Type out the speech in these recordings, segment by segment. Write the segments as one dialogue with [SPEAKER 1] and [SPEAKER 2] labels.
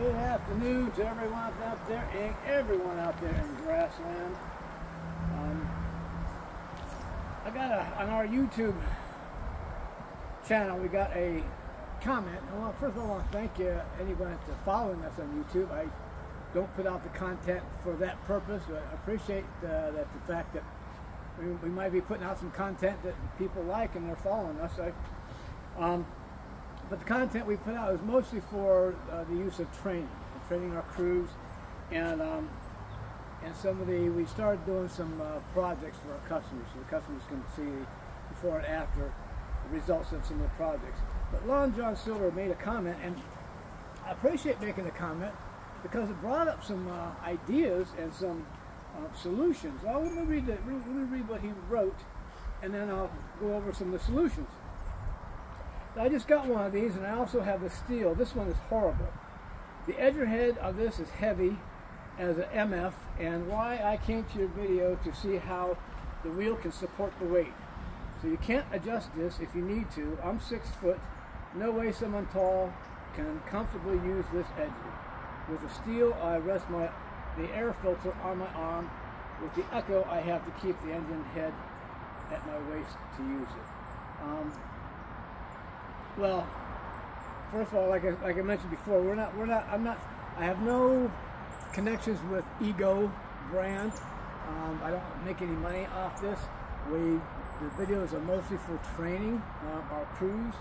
[SPEAKER 1] Good afternoon to everyone out there and everyone out there in Grassland. I got on our YouTube channel, we got a comment. Well, first of all, I want to thank you, anyone that's following us on YouTube. I don't put out the content for that purpose. I appreciate the fact that we might be putting out some content that people like and they're following us. But the content we put out is mostly for the use of training our crews, and we started doing some projects for our customers, so the customers can see before and after the results of some of the projects. But Lon John Silver made a comment, and I appreciate making the comment because it brought up some ideas and some solutions. Well, let me read what he wrote, and then I'll go over some of the solutions. I just got one of these, and I also have the steel. This one is horrible. The edger head of this is heavy as an MF, and why I came to your video to see how the wheel can support the weight. So you can't adjust this if you need to. I'm 6 foot. No way someone tall can comfortably use this edger. With the steel, I rest the air filter on my arm. With the Echo, I have to keep the engine head at my waist to use it. Well, first of all, like I mentioned before, I have no connections with Ego brand. I don't make any money off this. The videos are mostly for training our crews.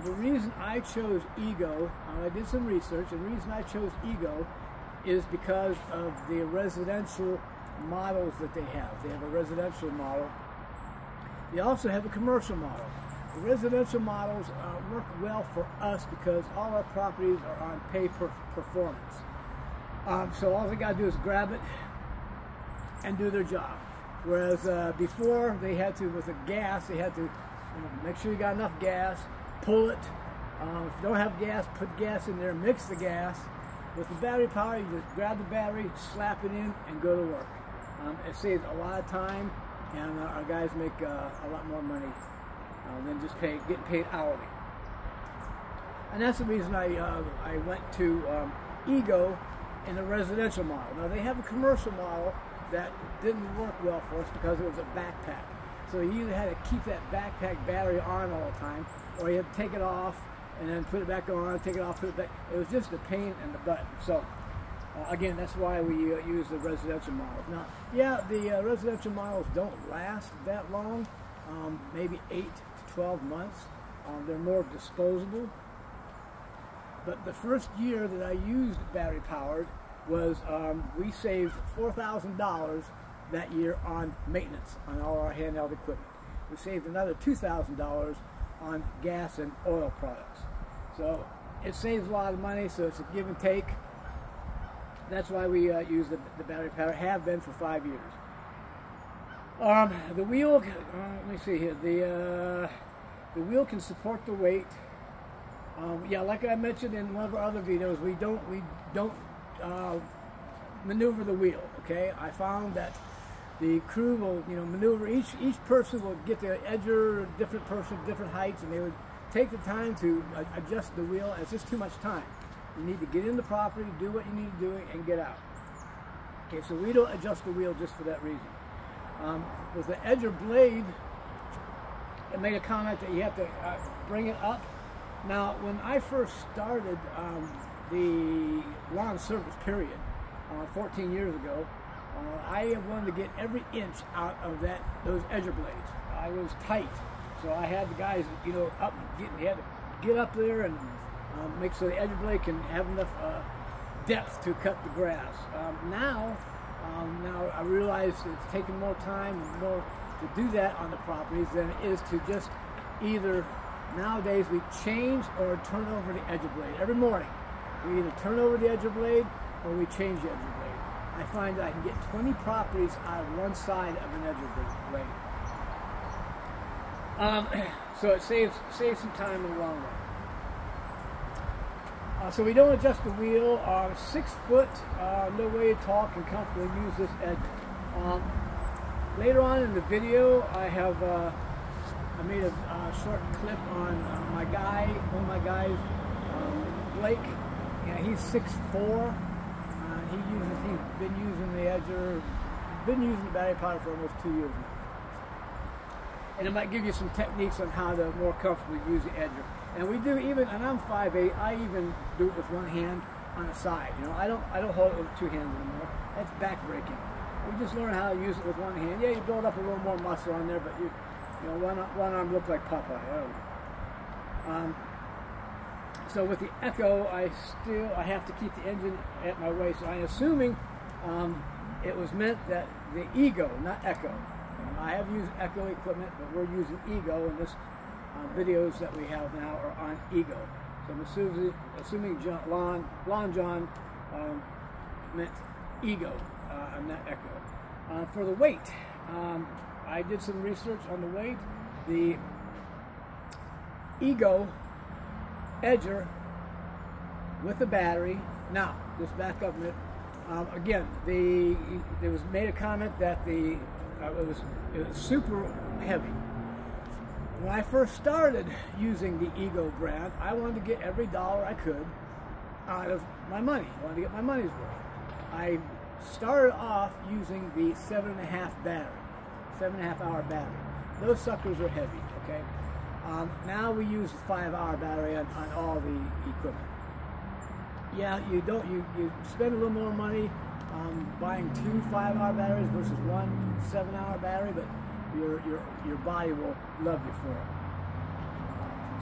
[SPEAKER 1] The reason I chose Ego, I did some research, and the reason I chose Ego is because of the residential models that they have. They have a residential model. They also have a commercial model. The residential models work well for us because all our properties are on pay-per-performance. So all they got to do is grab it and do their job. Whereas before, they had to, with the gas, they had to make sure you got enough gas, pull it. If you don't have gas, put gas in there, mix the gas. With the battery power, you just grab the battery, slap it in, and go to work. It saves a lot of time, and our guys make a lot more money than just getting paid hourly. And that's the reason I went to Ego in the residential model. Now they have a commercial model that didn't work well for us because it was a backpack. So you either had to keep that backpack battery on all the time, or you had to take it off and then put it back on, take it off, put it back. It was just a pain in the butt. So again, that's why we use the residential models. Now, yeah, the residential models don't last that long, maybe 8 to 12 months. They're more disposable. But the first year that I used battery powered was we saved $4,000 that year on maintenance on all our handheld equipment. We saved another $2,000 on gas and oil products. So it saves a lot of money, so it's a give and take. That's why we use the battery power, have been for 5 years. The wheel, let me see here, the wheel can support the weight. Yeah, like I mentioned in one of our other videos, we don't maneuver the wheel. Okay, I found that the crew will, maneuver. Each person will get the edger, different person, different heights, and they would take the time to adjust the wheel. It's just too much time. You need to get in the property, do what you need to do, and get out. Okay, so we don't adjust the wheel just for that reason. With the edger blade, it made a comment that you have to bring it up. Now, when I first started the lawn service period, 14 years ago, I wanted to get every inch out of those edger blades. I was tight, so I had the guys, you had to get up there and make so the edger blade can have enough depth to cut the grass. Now I realize it's taking more time and more to do that on the properties than it is to just either. Nowadays, we change or turn over the edger blade. Every morning, we either turn over the edger blade or we change the edger blade. I find that I can get 20 properties out of one side of an edger blade. So it saves some time in the long run. So we don't adjust the wheel. 6 foot, no way tall can comfortably use this edger. Later on in the video, I made a short clip on one of my guys, Blake. Yeah, he's 6'4". He's been using the Edger, been using the battery powder for almost 2 years now. And it might give you some techniques on how to more comfortably use the Edger. And we do even, and I'm 5'8", I even do it with one hand on the side. You know, I don't hold it with two hands anymore. That's back breaking. We just learn how to use it with one hand. Yeah, you build up a little more muscle on there, but you know, one arm look like Popeye. I don't know. So with the Echo, I have to keep the engine at my waist. So I'm assuming it was meant that the Ego, not Echo. I have used Echo equipment, but we're using Ego, and this videos that we have now are on Ego. So I'm assuming Lon John meant Ego, not Echo. For the weight, I did some research on the weight. The Ego Edger with the battery. Now, just back up a minute. Again, there was made a comment that it was super heavy. When I first started using the Ego brand, I wanted to get every dollar I could out of my money. I wanted to get my money's worth. I started off using the 7.5 battery, 7.5 hour battery. Those suckers are heavy, okay? Now we use the 5-hour battery on all the equipment. Yeah, you spend a little more money buying 2 5-hour batteries versus 1 7-hour battery, but your body will love you for it.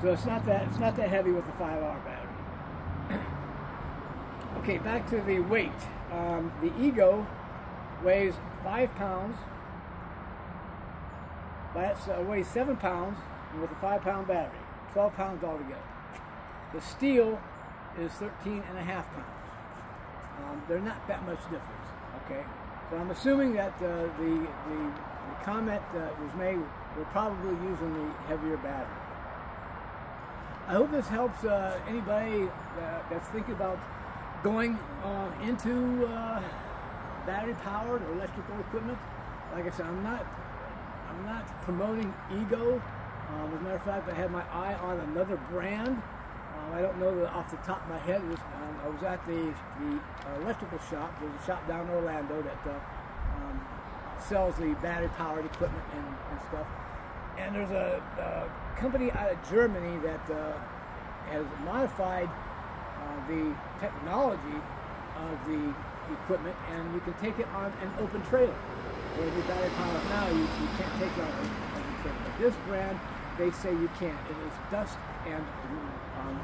[SPEAKER 1] So it's not that heavy with the 5-hour battery. Okay, back to the weight. The Ego weighs 5 pounds. Weighs 7 pounds with a 5-pound battery, 12 pounds altogether. The steel is 13.5 pounds. They're not that much difference. Okay, so I'm assuming that the comment that was made, we're probably using the heavier battery. I hope this helps anybody that's thinking about going into battery-powered or electrical equipment. Like I said, I'm not promoting Ego. As a matter of fact, I had my eye on another brand. I don't know off the top of my head. I was at the electrical shop. There's a shop down in Orlando that sells the battery-powered equipment and stuff. And there's a company out of Germany that has modified the technology of the equipment, and you can take it on an open trailer. Where the battery-powered now, you can't take it on an open trailer. But this brand, they say you can. It is dust and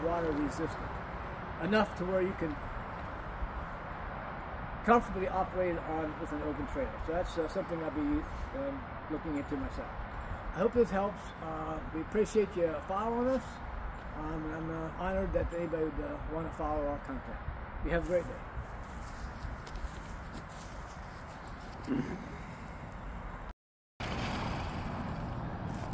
[SPEAKER 1] water resistant enough to where you can comfortably operate on with an open trailer. So that's something I'll be looking into myself. I hope this helps. We appreciate you following us. I'm honored that anybody would want to follow our content. You have a great day.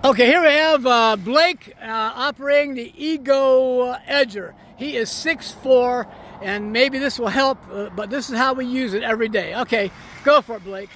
[SPEAKER 1] Okay, here we have Blake operating the Ego Edger. He is 6'4", and maybe this will help, but this is how we use it every day. Okay, go for it, Blake.